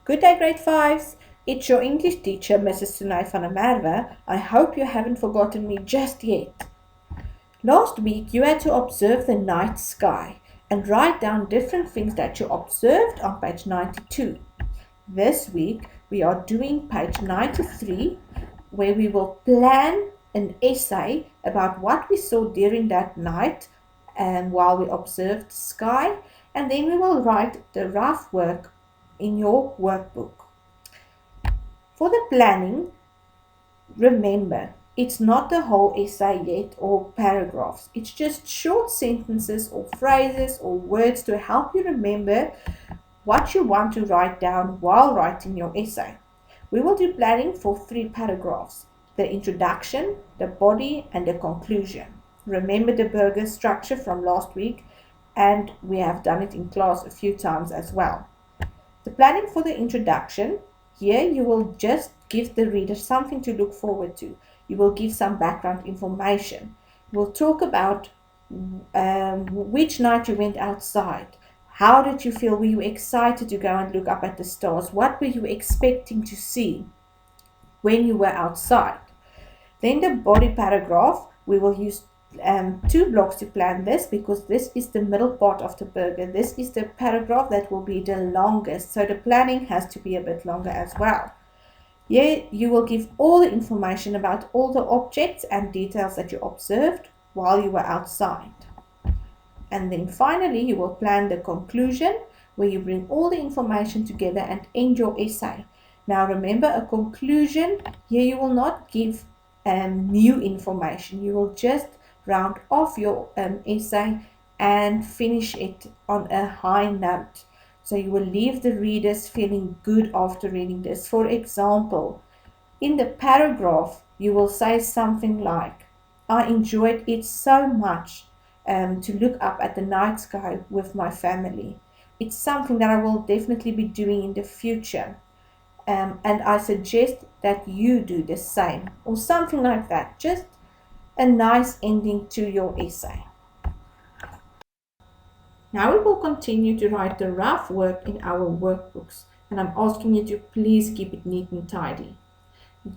Good day, grade 5s. It's your English teacher, Mrs. Sunay van der Merwe. I hope you haven't forgotten me just yet. Last week, you had to observe the night sky and write down different things that you observed on page 92. This week, we are doing page 93, where we will plan an essay about what we saw during that night and while we observed the sky, and then we will write the rough work in your workbook. For the planning, remember, it's not the whole essay yet or paragraphs. It's just short sentences or phrases or words to help you remember what you want to write down while writing your essay. We will do planning for 3 paragraphs: the introduction, the body, and the conclusion. Remember the burger structure from last week, and we have done it in class a few times as well. The planning for the introduction, here you will just give the reader something to look forward to. You will give some background information. You will talk about which night you went outside. How did you feel? Were you excited to go and look up at the stars? What were you expecting to see when you were outside? Then the body paragraph, we will use 2 blocks to plan this, because this is the middle part of the burger. This is the paragraph that will be the longest, so the planning has to be a bit longer as well. Here you will give all the information about all the objects and details that you observed while you were outside. And then finally you will plan the conclusion, where you bring all the information together and end your essay. Now remember, a conclusion, here you will not give new information. You will just round off your essay and finish it on a high note. So you will leave the readers feeling good after reading this. For example, in the paragraph, you will say something like, I enjoyed it so much to look up at the night sky with my family. It's something that I will definitely be doing in the future. And I suggest that you do the same, or something like that. Just a nice ending to your essay. Now we will continue to write the rough work in our workbooks, and I'm asking you to please keep it neat and tidy.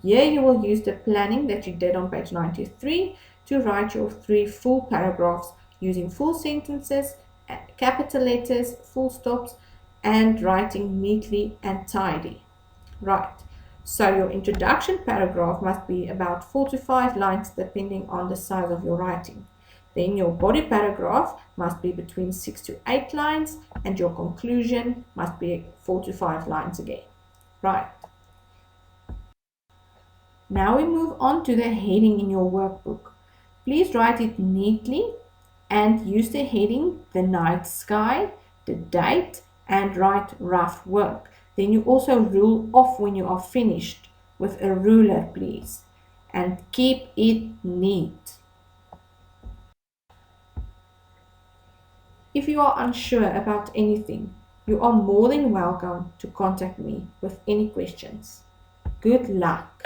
Here you will use the planning that you did on page 93 to write your 3 full paragraphs using full sentences, capital letters, full stops, and writing neatly and tidy. Right, so your introduction paragraph must be about 4 to 5 lines depending on the size of your writing. Then your body paragraph must be between 6 to 8 lines, and your conclusion must be 4 to 5 lines again. Right. Now we move on to the heading in your workbook. Please write it neatly and use the heading, the night sky, the date, and write rough work. Then you also rule off when you are finished with a ruler, please. And keep it neat. If you are unsure about anything, you are more than welcome to contact me with any questions. Good luck.